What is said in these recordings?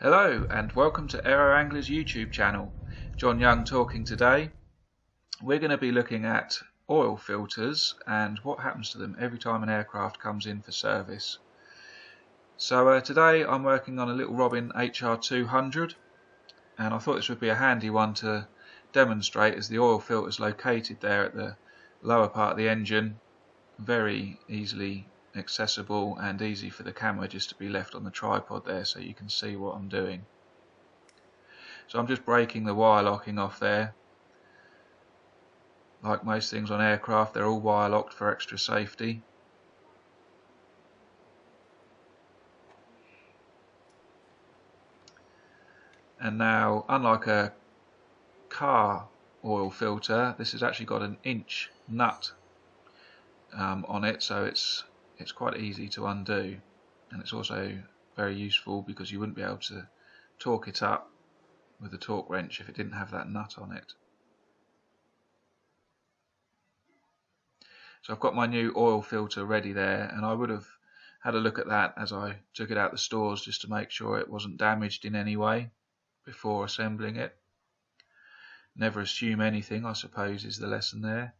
Hello and welcome to Aero Anglia's YouTube channel. John Young talking today. We're going to be looking at oil filters and what happens to them every time an aircraft comes in for service. So today I'm working on a little Robin HR200 and I thought this would be a handy one to demonstrate as the oil filter is located there at the lower part of the engine, very easily accessible and easy for the camera just to be left on the tripod there so you can see what I'm doing. So I'm just breaking the wire locking off there. Like most things on aircraft, they're all wire locked for extra safety. And now, unlike a car oil filter, this has actually got an inch nut on it, so it's quite easy to undo, and it's also very useful because you wouldn't be able to torque it up with a torque wrench if it didn't have that nut on it. So I've got my new oil filter ready there, and I would have had a look at that as I took it out the stores just to make sure it wasn't damaged in any way before assembling it. Never assume anything, I suppose, is the lesson there.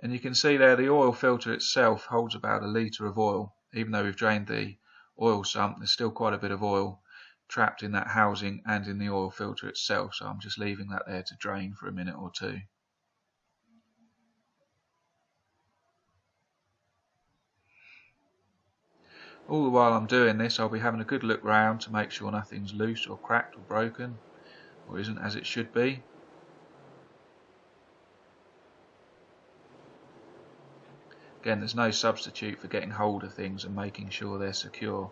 And you can see there the oil filter itself holds about 1 litre of oil. Even though we've drained the oil sump, there's still quite a bit of oil trapped in that housing and in the oil filter itself, so I'm just leaving that there to drain for a minute or two. All the while I'm doing this, I'll be having a good look round to make sure nothing's loose or cracked or broken, or isn't as it should be. Again, there's no substitute for getting hold of things and making sure they're secure.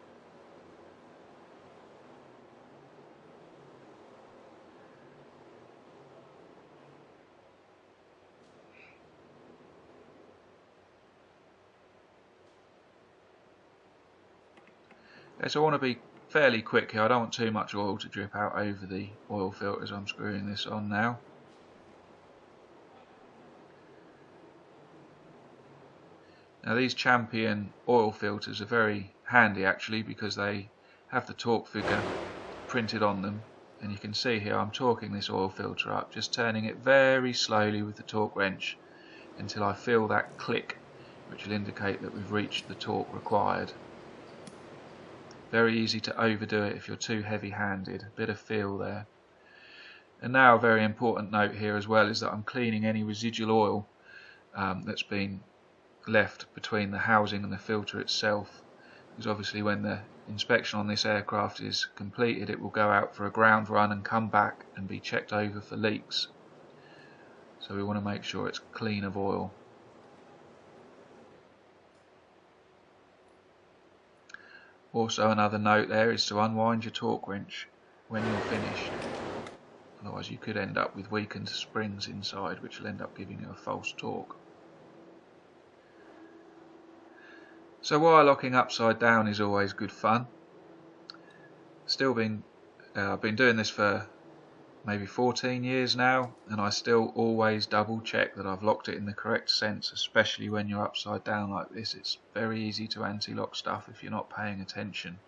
Okay, so I want to be fairly quick here. I don't want too much oil to drip out over the oil filter as I'm screwing this on now. Now these Champion oil filters are very handy actually because they have the torque figure printed on them, and you can see here I'm torquing this oil filter up, just turning it very slowly with the torque wrench until I feel that click, which will indicate that we've reached the torque required. Very easy to overdo it if you're too heavy-handed, a bit of feel there. And now a very important note here as well is that I'm cleaning any residual oil that's been left between the housing and the filter itself, because obviously when the inspection on this aircraft is completed it will go out for a ground run and come back and be checked over for leaks, so we want to make sure it's clean of oil. Also another note there is to unwind your torque wrench when you're finished, otherwise you could end up with weakened springs inside which will end up giving you a false torque. So wire locking upside down is always good fun. I've been doing this for maybe 14 years now, and I still always double check that I've locked it in the correct sense, especially when you're upside down like this. It's very easy to anti-lock stuff if you're not paying attention.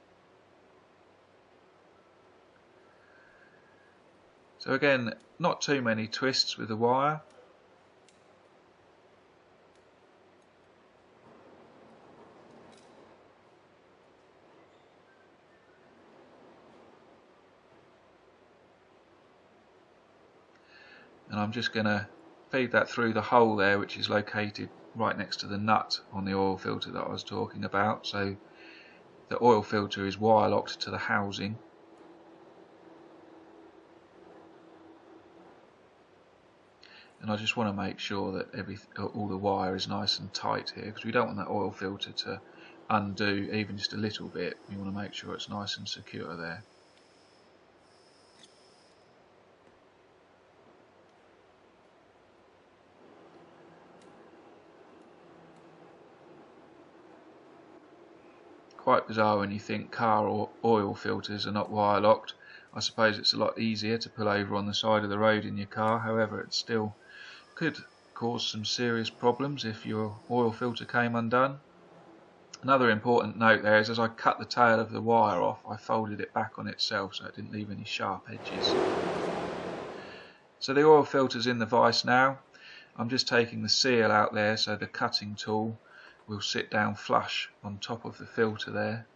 So again, not too many twists with the wire. And I'm just going to feed that through the hole there, which is located right next to the nut on the oil filter that I was talking about. So the oil filter is wire locked to the housing. And I just want to make sure that all the wire is nice and tight here, because we don't want that oil filter to undo even just a little bit. We want to make sure it's nice and secure there. Quite bizarre when you think car or oil filters are not wire locked. I suppose it's a lot easier to pull over on the side of the road in your car, however it still could cause some serious problems if your oil filter came undone. Another important note there is as I cut the tail of the wire off, I folded it back on itself so it didn't leave any sharp edges. So the oil filter's in the vise now. I'm just taking the seal out there so the cutting tool will sit down flush on top of the filter there.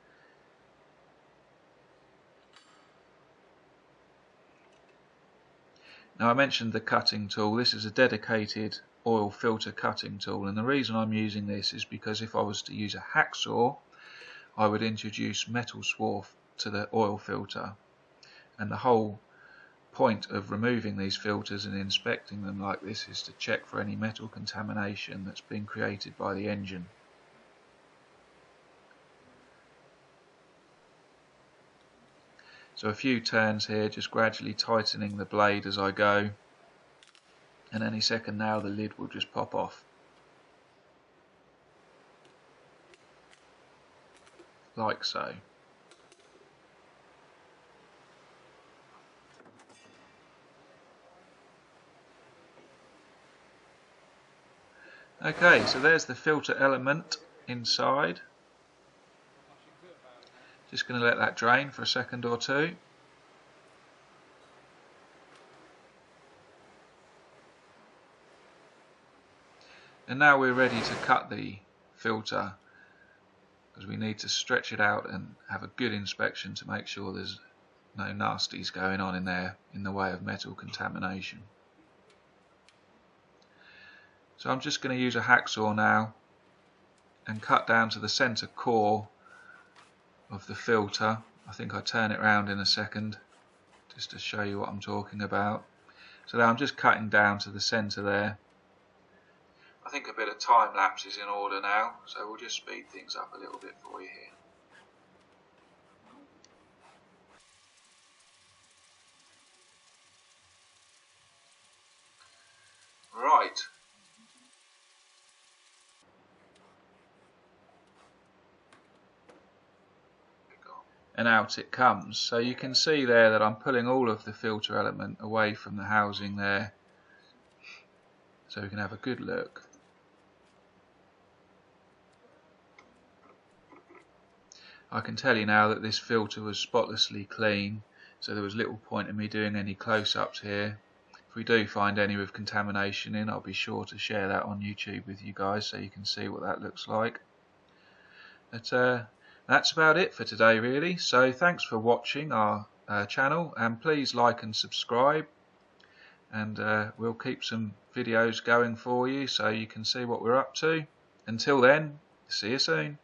Now I mentioned the cutting tool. This is a dedicated oil filter cutting tool, and the reason I'm using this is because if I was to use a hacksaw I would introduce metal swarf to the oil filter, and the whole point of removing these filters and inspecting them like this is to check for any metal contamination that's been created by the engine. So a few turns here, just gradually tightening the blade as I go, and any second now the lid will just pop off. Like so. Okay, so there's the filter element inside. Just going to let that drain for a second or two. And now we're ready to cut the filter, because we need to stretch it out and have a good inspection to make sure there's no nasties going on in there in the way of metal contamination. So I'm just going to use a hacksaw now and cut down to the center core of the filter. I think I'll turn it around in a second just to show you what I'm talking about. So now I'm just cutting down to the center there. I think a bit of time lapse is in order now, so we'll just speed things up a little bit for you here. Right. And out it comes. So you can see there that I'm pulling all of the filter element away from the housing there, so we can have a good look. I can tell you now that this filter was spotlessly clean, so there was little point in me doing any close-ups here. If we do find any with contamination in, I'll be sure to share that on YouTube with you guys so you can see what that looks like. But that's about it for today really, so thanks for watching our channel, and please like and subscribe, and we'll keep some videos going for you so you can see what we're up to. Until then, see you soon.